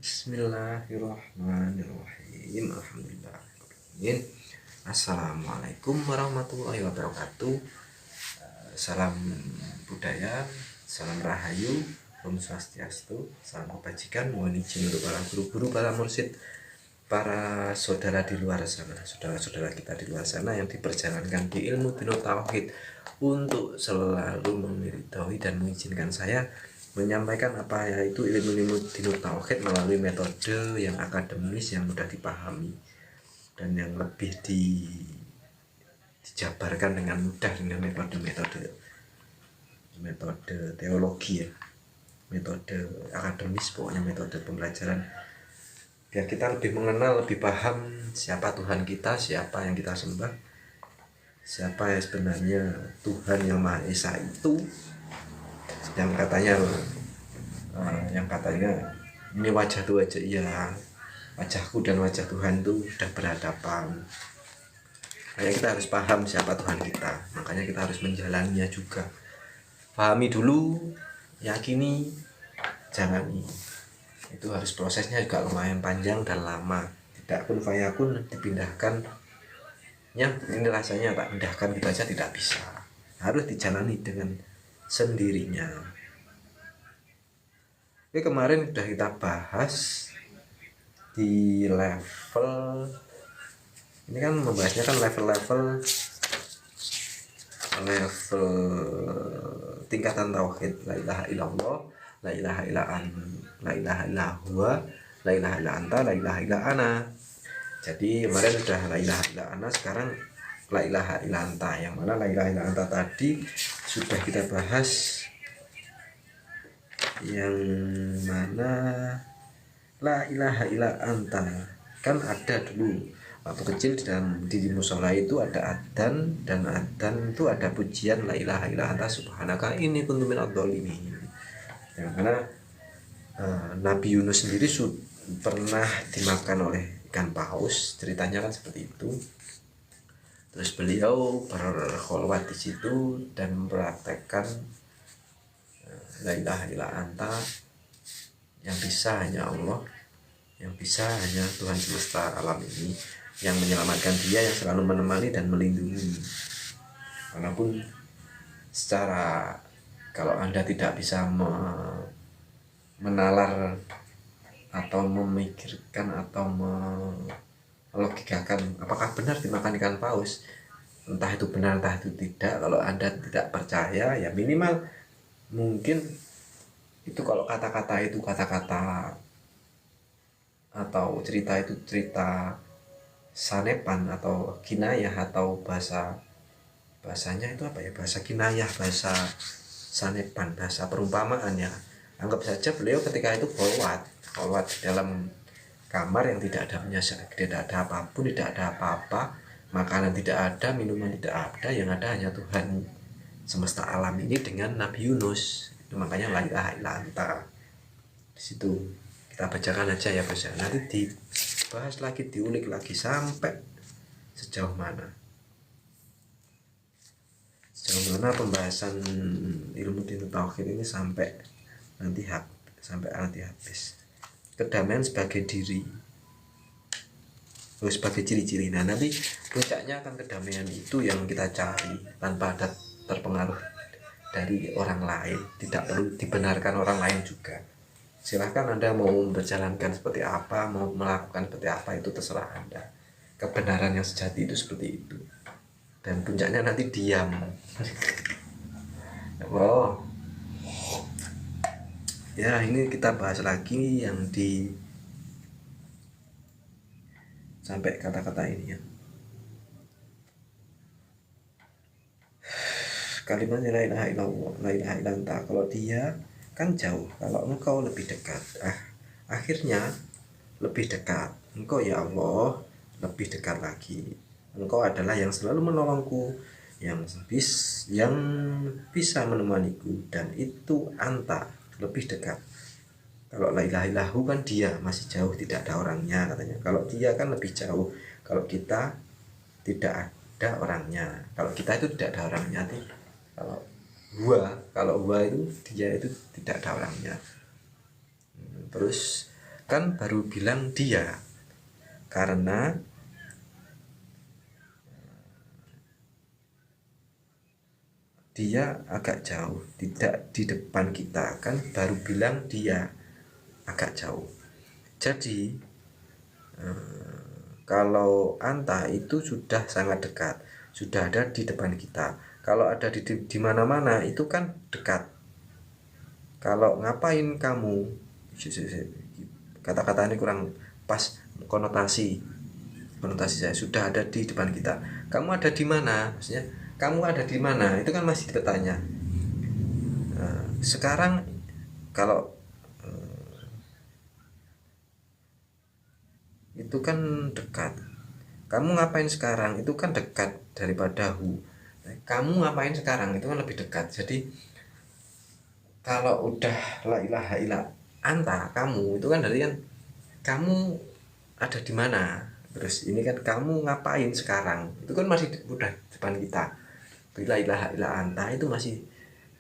Bismillahirrahmanirrahim. Alhamdulillahirrahmanirrahim. Assalamualaikum warahmatullahi wabarakatuh. Salam budaya, salam rahayu, Om Swastiastu, salam kebajikan, mohon izin untuk para guru-guru, para mursyid, para saudara di luar sana, saudara-saudara kita di luar sana yang diperjalankan di ilmu dinul tauhid untuk selalu meridhoi dan mengizinkan saya menyampaikan apa yaitu ilmu-ilmu dinul tauhid melalui metode yang akademis yang mudah dipahami dan yang lebih dijabarkan dengan mudah dengan metode teologi ya, metode akademis, pokoknya metode pembelajaran biar kita lebih mengenal, lebih paham siapa Tuhan kita, siapa yang kita sembah, siapa yang sebenarnya Tuhan yang Maha Esa itu, yang katanya ini wajah tuh wajah, iya, wajahku dan wajah Tuhan itu sudah berhadapan. Makanya kita harus paham siapa Tuhan kita, makanya kita harus menjalaninya juga. Pahami dulu, yakini, jalani. Itu harus prosesnya juga lumayan panjang dan lama. Tidak kun fayakun dipindahkan, ya ini rasanya tak pindahkan gitu aja tidak bisa. Harus dijalani dengan sendirinya. Oke, kemarin sudah kita bahas di level ini kan, membahasnya kan level tingkatan tauhid, la ilaha illallah, la ilaha la ilaha illa huwa, la ilaha illa anta, la ilaha illa ana. Jadi kemarin sudah la ilaha illa ana, sekarang la ilaha illa anta. Yang mana la ilaha illa anta tadi sudah kita bahas, yang mana la ilaha illa anta kan ada dulu waktu kecil di musola itu ada adzan, dan adzan itu ada pujian la ilaha illa anta subhanaka inni kuntu minadz dzalimin. Yang mana Nabi Yunus sendiri pernah dimakan oleh ikan paus, ceritanya kan seperti itu. Terus beliau berkholwat di situ dan mempraktekkan la ilaha illa anta, yang bisa hanya Allah, yang bisa hanya Tuhan semesta alam ini, yang menyelamatkan dia, yang selalu menemani dan melindungi. Walaupun secara, kalau Anda tidak bisa menalar atau memikirkan atau melogikakan apakah benar dimakan ikan paus, entah itu benar entah itu tidak, kalau Anda tidak percaya, ya minimal mungkin itu kalau kata-kata itu kata-kata atau cerita itu cerita sanepan atau kinayah atau bahasanya itu apa ya, bahasa kinayah, bahasa sanepan, bahasa perumpamaan ya. Anggap saja beliau ketika itu kholwat di dalam kamar yang tidak ada tidak ada apapun, tidak ada apa-apa, makanan tidak ada, minuman tidak ada, yang ada hanya Tuhan semesta alam ini dengan Nabi Yunus. Itu makanya la ilaha illa anta. Di situ kita bacakan aja ya Bos, nanti dibahas lagi, diulik lagi sampai sejauh mana pembahasan ilmu dinul tauhid ini sampai nanti habis. Kedamaian sebagai diri, sebagai ciri-ciri. Nah nanti puncaknya akan kedamaian itu yang kita cari tanpa ada terpengaruh dari orang lain, tidak perlu dibenarkan orang lain juga. Silahkan Anda mau berjalankan seperti apa, mau melakukan seperti apa, itu terserah Anda. Kebenaran yang sejati itu seperti itu, dan puncaknya nanti diam. Oh ya, ini kita bahas lagi yang sampai kata-kata ini ya, kalimat la ilaha illallah, la ilaha illa anta. Kalau dia kan jauh, kalau engkau lebih dekat, akhirnya lebih dekat. Engkau ya Allah lebih dekat lagi. Engkau adalah yang selalu menolongku, yang bisa menemaniku, dan itu anta, lebih dekat. Kalau la ilaha illahu kan dia masih jauh, tidak ada orangnya katanya. Kalau dia kan lebih jauh, kalau kita tidak ada orangnya, kalau kita itu tidak ada orangnya. Kalau gua itu dia itu tidak ada orangnya. Terus kan baru bilang dia, karena dia agak jauh, tidak di depan kita, kan baru bilang dia agak jauh. Jadi kalau anta itu sudah sangat dekat, sudah ada di depan kita. Kalau ada di mana-mana itu kan dekat. Kalau ngapain kamu, kata-kata ini kurang pas, konotasi saya sudah ada di depan kita. Kamu ada di mana? Maksudnya kamu ada di mana? Itu kan masih bertanya. Sekarang kalau itu kan dekat. Kamu ngapain sekarang? Itu kan dekat daripada hu. Kamu ngapain sekarang? Itu kan lebih dekat. Jadi kalau udah la ilaha illa anta, kamu itu kan dari kan kamu ada di mana. Terus ini kan kamu ngapain sekarang? Itu kan masih udah depan kita. Bila ilaha illa anta itu masih,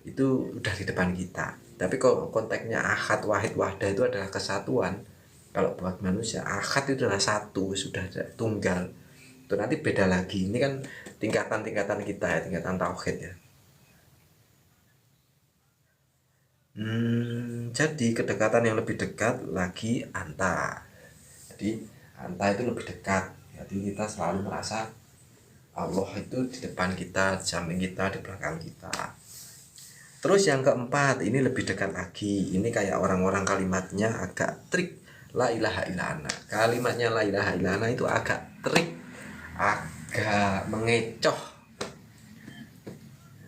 itu udah di depan kita. Tapi kalau konteksnya ahad, wahid, wahdah itu adalah kesatuan. Kalau buat manusia ahad itu adalah satu, sudah ada tunggal. Itu nanti beda lagi. Ini kan tingkatan-tingkatan kita ya, tingkatan tauhid ya. Jadi kedekatan yang lebih dekat lagi anta. Jadi anta itu lebih dekat. Jadi kita selalu merasa Allah itu di depan kita, di samping kita, di belakang kita. Terus yang keempat, ini lebih dekat lagi. Ini kayak orang-orang kalimatnya agak trik. La ilaha illallah. Kalimatnya la ilaha illallah itu agak trik, agak mengecoh.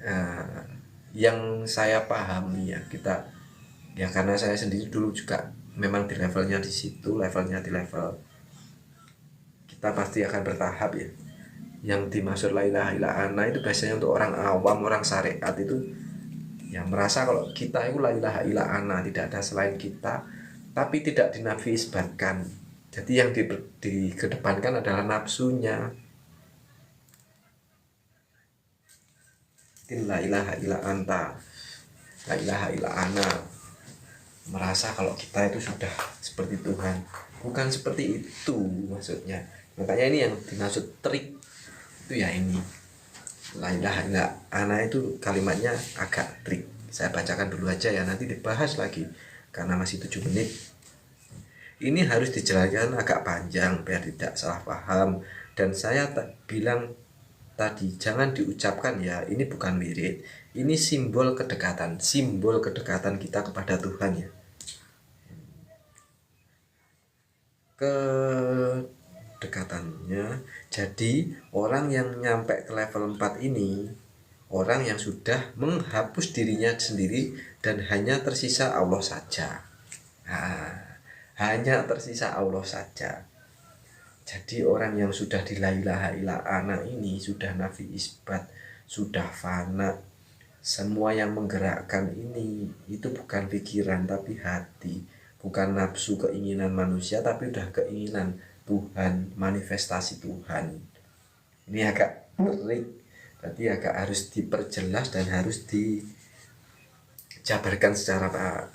Nah, yang saya pahami ya, kita ya karena saya sendiri dulu juga memang di levelnya di situ, levelnya di level kita pasti akan bertahap ya. Yang dimaksud la ilaha illallah itu biasanya untuk orang awam, orang syariat itu yang merasa kalau kita itu la ilaha illallah, tidak ada selain kita, tapi tidak dinafi isbatkan. Jadi yang dikedepankan adalah nafsunya. La ilaha illa anta, la ilaha illa ana, merasa kalau kita itu sudah seperti Tuhan. Bukan seperti itu maksudnya. Makanya ini yang dimaksud trik itu ya ini. La ilaha illa ana itu kalimatnya agak trik. Saya bacakan dulu aja ya, nanti dibahas lagi karena masih 7 menit. Ini harus dijelaskan agak panjang biar tidak salah paham. Dan saya bilang tadi jangan diucapkan ya, ini bukan wirid, ini simbol kedekatan kita kepada Tuhan ya. Kedekatannya, jadi orang yang nyampe ke level 4 ini orang yang sudah menghapus dirinya sendiri dan hanya tersisa Allah saja. Hanya tersisa Allah saja. Jadi orang yang sudah di la ilaha illallah ini sudah nafi isbat, sudah fana. Semua yang menggerakkan ini itu bukan pikiran tapi hati, bukan nafsu keinginan manusia tapi udah keinginan Tuhan, manifestasi Tuhan. Ini agak terik, berarti agak harus diperjelas dan harus dijabarkan secara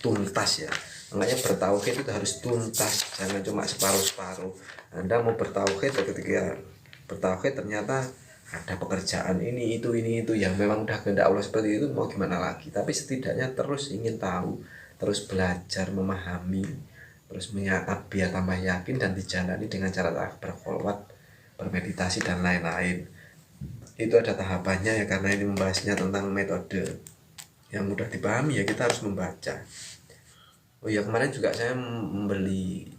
tuntas ya. Makanya bertauhid itu harus tuntas, jangan cuma separuh-separuh. Anda mau bertauhid, ketika bertauhid ternyata ada pekerjaan ini itu yang memang udah kehendak Allah seperti itu, mau gimana lagi. Tapi setidaknya terus ingin tahu, terus belajar memahami, terus biar tambah yakin dan dijalani dengan cara berkholwat, bermeditasi dan lain-lain. Itu ada tahapannya ya, karena ini membahasnya tentang metode yang mudah dipahami ya, kita harus membaca. Oh ya, kemarin juga saya membeli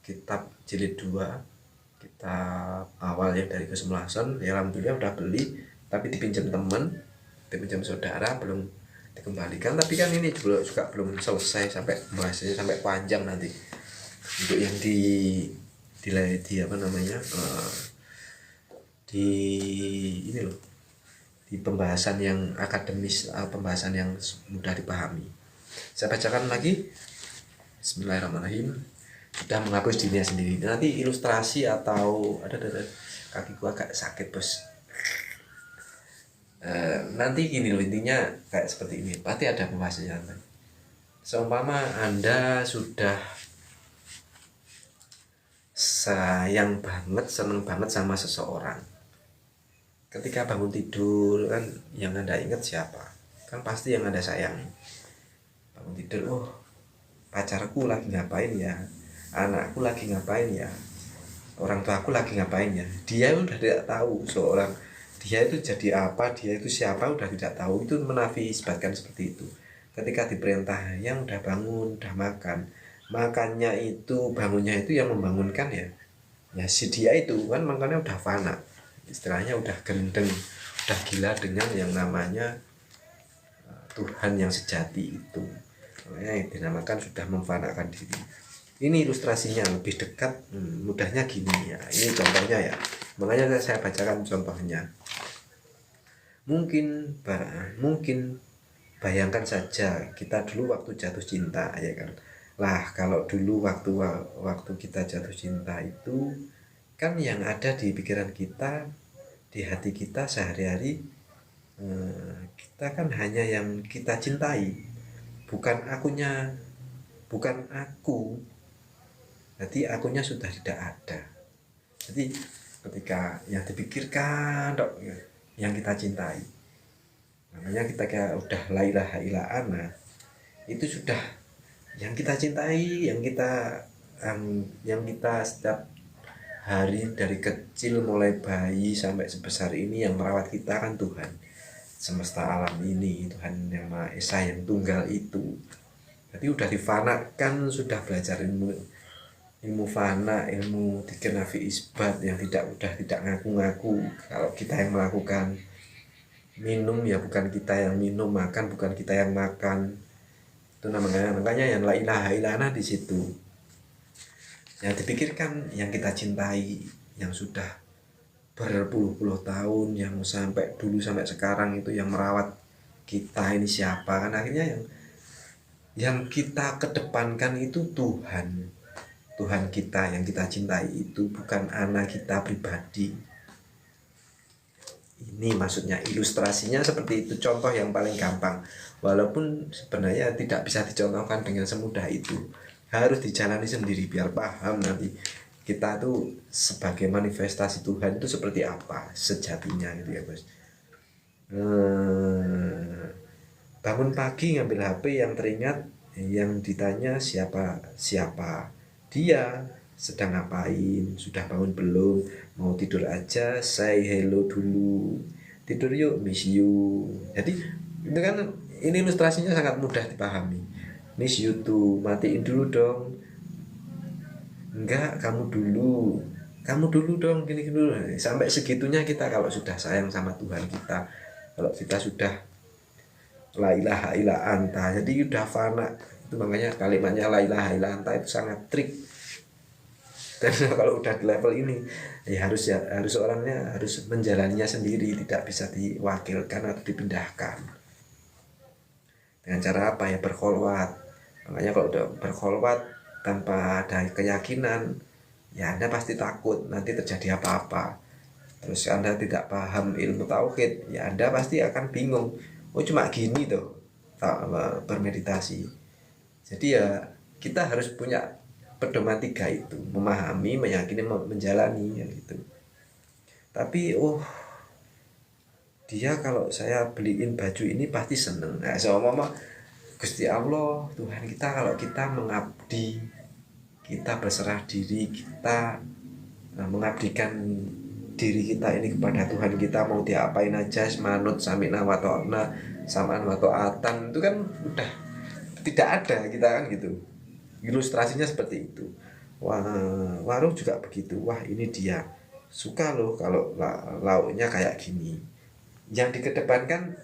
kitab jilid 2, kitab awal ya dari Kesumlason. Ya alhamdulillah udah beli, tapi dipinjam teman, dipinjam saudara, belum dikembalikan. Tapi kan ini juga belum selesai, sampai bahasanya sampai panjang nanti. Untuk yang di apa namanya, di ini loh, di pembahasan yang akademis, pembahasan yang mudah dipahami. Saya bacakan lagi. Bismillahirrahmanirrahim. Sudah menghapus dirinya sendiri. Nanti ilustrasi atau ada kaki gua agak sakit bos. Nanti gini loh, intinya kayak seperti ini. Pasti ada pembahasannya. Seumpama Anda sudah sayang banget, seneng banget sama seseorang. Ketika bangun tidur kan yang Anda ingat siapa? Kan pasti yang Anda sayang. Bangun tidur, oh pacarku lagi ngapain ya, anakku lagi ngapain ya, orang tuaku lagi ngapain ya. Dia udah tidak tahu seorang dia itu jadi apa, dia itu siapa udah tidak tahu. Itu menafi isbatkan seperti itu. Ketika diperintah yang udah bangun, udah makan, makannya itu, bangunnya itu yang membangunkan ya. Ya si dia itu kan makannya udah fana, istilahnya udah gendeng, udah gila dengan yang namanya Tuhan yang sejati itu. Makanya dinamakan sudah memfanakan diri. Ini ilustrasinya lebih dekat, mudahnya gini ya. Ini contohnya ya. Makanya saya bacakan contohnya. Mungkin bayangkan saja kita dulu waktu jatuh cinta ya kan. Lah kalau dulu waktu kita jatuh cinta itu kan yang ada di pikiran kita, di hati kita sehari-hari, kita kan hanya yang kita cintai, bukan akunya, bukan aku. Jadi akunya sudah tidak ada. Jadi ketika yang dipikirkan dok, yang kita cintai, namanya kita kayak udah la ilaha illa ana, itu sudah yang kita cintai, yang kita setiap hari dari kecil mulai bayi sampai sebesar ini yang merawat kita kan Tuhan semesta alam ini, Tuhan yang Maha Esa yang tunggal itu. Jadi udah difanakan, sudah belajar ilmu fana, ilmu dikenafi isbat yang udah tidak ngaku-ngaku kalau kita yang melakukan. Minum ya bukan kita yang minum, makan bukan kita yang makan. Itu makanya yang la ilaha illallah di situ. Yang dipikirkan yang kita cintai, yang sudah berpuluh-puluh tahun, yang sampai dulu sampai sekarang itu yang merawat kita ini siapa kan, akhirnya yang kita kedepankan itu Tuhan kita yang kita cintai itu, bukan anak kita pribadi. Ini maksudnya, ilustrasinya seperti itu, contoh yang paling gampang, walaupun sebenarnya tidak bisa dicontohkan dengan semudah itu, harus dijalani sendiri biar paham nanti kita tuh sebagai manifestasi Tuhan itu seperti apa sejatinya gitu ya bos. Bangun pagi ngambil HP, yang teringat, yang ditanya siapa dia, sedang ngapain, sudah bangun belum, mau tidur aja, say hello dulu, tidur yuk, miss you. Jadi itu kan, ini ilustrasinya sangat mudah dipahami. Miss you tuh, matiin dulu dong. Enggak, kamu dulu dong, gini dulu. Sampai segitunya kita kalau sudah sayang sama Tuhan kita, kalau kita sudah la ilaha illa anta, jadi udah fana. Itu makanya kalimatnya la ilaha illa anta itu sangat trik. Dan kalau udah di level ini ya harus orangnya harus menjalaninya sendiri, tidak bisa diwakilkan atau dipindahkan. Dengan cara apa ya? Berkholwat. Makanya kalau udah berkholwat tanpa ada keyakinan, ya Anda pasti takut nanti terjadi apa-apa. Terus Anda tidak paham ilmu tauhid, ya Anda pasti akan bingung. Oh cuma gini tuh bermeditasi. Jadi ya kita harus punya pedoman tiga itu, memahami, meyakini, menjalani ya gitu. Tapi dia kalau saya beliin baju ini pasti seneng. Nah, sama Gusti Allah Tuhan kita, kalau kita mengabdi, kita berserah diri, kita mengabdikan diri kita ini kepada Tuhan kita, mau diapain aja, manut samina wa ta'na, samaan wa ta'atan, itu kan udah tidak ada kita kan gitu. Ilustrasinya seperti itu. Wah, warung juga begitu. Wah, ini dia suka loh kalau lauknya kayak gini. Yang dikedepankan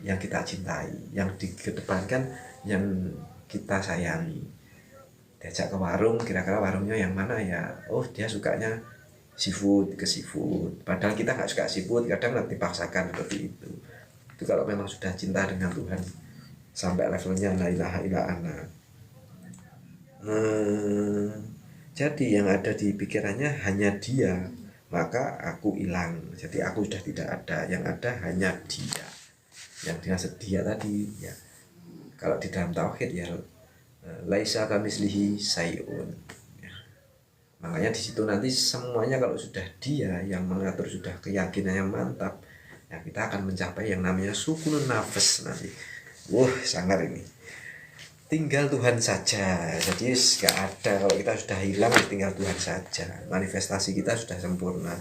yang kita cintai, yang dikedepankan yang kita sayangi. Diajak ke warung, kira-kira warungnya yang mana ya? Oh, dia sukanya seafood, ke seafood. Padahal kita nggak suka seafood, kadang dipaksakan seperti itu. Itu kalau memang sudah cinta dengan Tuhan sampai levelnya la ilaha illa ana. Jadi yang ada di pikirannya hanya dia, maka aku hilang. Jadi aku sudah tidak ada, yang ada hanya dia. Yang dengan sedia tadi ya. Kalau di dalam tauhid ya laisa kamitslihi syai'un ya. Makanya di situ nanti semuanya kalau sudah dia yang mengatur, sudah keyakinan yang mantap, ya kita akan mencapai yang namanya sukunun nafas nanti. Sangar ini. Tinggal Tuhan saja. Jadi gak ada, kalau kita sudah hilang tinggal Tuhan saja. Manifestasi kita sudah sempurna.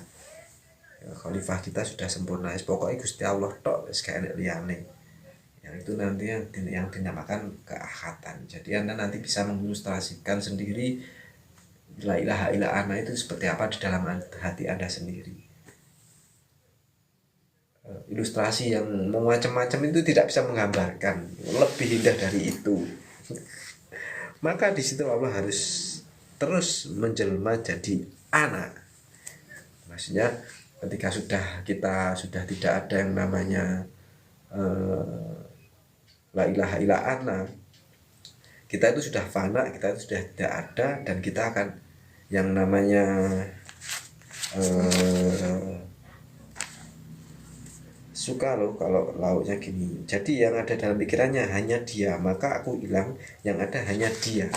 Khalifah kita sudah sempurna. Pokoknya Gusti Allah tok, gak enak liyane. Yang itu nanti yang dinamakan keahatan. Jadi Anda nanti bisa mengilustrasikan sendiri la ilaha illa ana itu seperti apa di dalam hati Anda sendiri. Ilustrasi yang macam-macam itu tidak bisa menggambarkan, lebih indah dari itu. Maka di situ Allah harus terus menjelma jadi anak. Maksudnya ketika kita sudah tidak ada yang namanya la ilaha illa ana, kita itu sudah fana, kita itu sudah tidak ada, dan kita akan yang namanya suka loh kalau lauknya gini. Jadi yang ada dalam pikirannya hanya dia, maka aku hilang, yang ada hanya dia.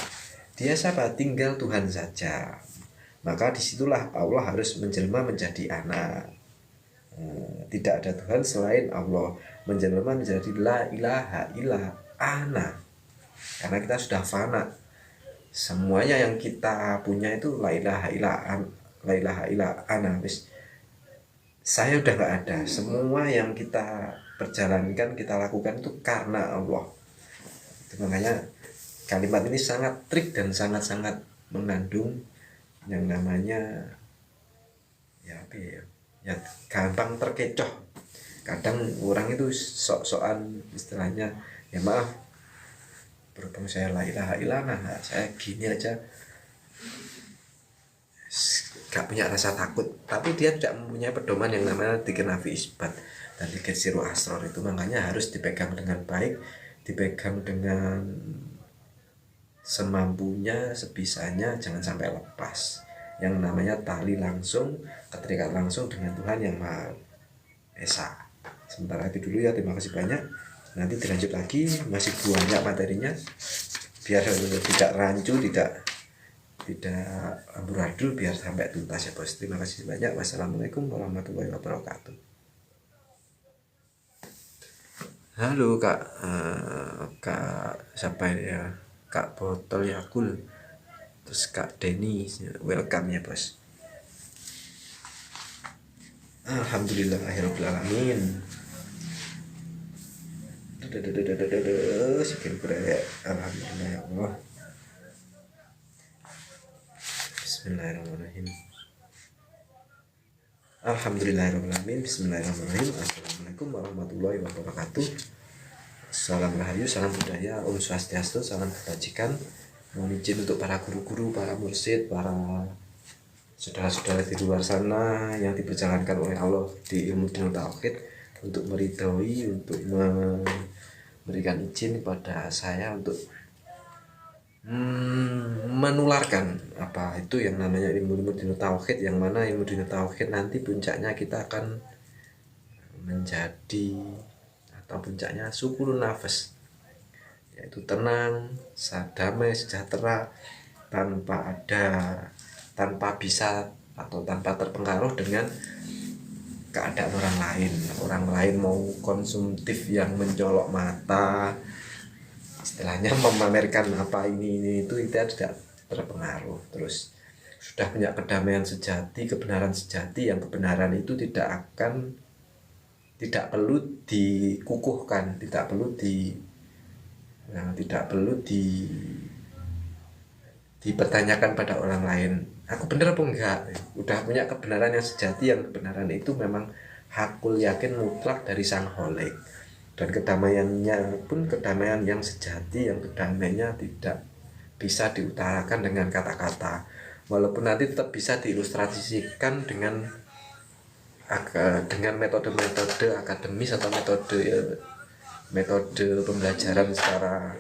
Dia siapa? Tinggal Tuhan saja. Maka disitulah Allah harus menjelma menjadi anak. Tidak ada Tuhan selain Allah, menjelma menjadi la ilaha illa ana. Karena kita sudah fana. Semuanya yang kita punya itu la ilaha illa ana. Saya udah gak ada. Semua yang kita perjalankan, kita lakukan itu karena Allah. Itu makanya kalimat ini sangat trik dan sangat-sangat mengandung yang namanya ya gampang terkecoh. Kadang orang itu sok-sokan istilahnya, ya maaf, berhubung saya la ilaha illallah, saya gini aja, gak punya rasa takut. Tapi dia tidak mempunyai pedoman yang namanya dikenafi isbat dan dikesiru asror. Itu makanya harus dipegang dengan baik, dipegang dengan semampunya, sebisanya, jangan sampai lepas. Yang namanya tali langsung, keterikatan langsung dengan Tuhan yang Maha Esa. Sementara itu dulu ya, terima kasih banyak. Nanti dilanjut lagi, masih banyak materinya, biar tidak rancu, tidak amburadul, biar sampai tuntas ya bos. Terima kasih banyak. Wassalamualaikum warahmatullahi wabarakatuh. Halo kak, siapa ya? Kak Botol Yakul, terus Kak Denny, welcome ya bos. Alhamdulillahirobbilalamin. Alhamdulillah ya Allah. Bismillahirrahmanirrahim. Alhamdulillahirrahmanirrahim. Bismillahirrahmanirrahim. Assalamualaikum warahmatullahi wabarakatuh. Salam rahayu, salam budaya, Om Swastiastu, salam kebajikan. Mohon izin untuk para guru-guru, para mursyid, para saudara-saudara di luar sana yang diperjalankan oleh Allah di ilmu dinul tauhid, untuk meridhoi, untuk memberikan izin kepada saya untuk menularkan apa itu yang namanya ilmu dinul tauhid, yang mana ilmu dinul tauhid nanti puncaknya kita akan menjadi, atau puncaknya sukunun nafas, yaitu tenang, damai, sejahtera, tanpa bisa atau tanpa terpengaruh dengan keadaan orang lain. Orang lain mau konsumtif yang mencolok mata, istilahnya memamerkan apa ini itu tidak terpengaruh. Terus sudah punya kedamaian sejati, kebenaran sejati, yang kebenaran itu tidak perlu dikukuhkan, tidak perlu dipertanyakan pada orang lain, aku benar apa enggak. Udah punya kebenaran yang sejati, yang kebenaran itu memang hakul yakin mutlak dari Sang Kholik. Dan kedamaiannya pun kedamaian yang sejati, yang kedamaiannya tidak bisa diutarakan dengan kata-kata, walaupun nanti tetap bisa diilustrasikan dengan metode akademis atau metode pembelajaran secara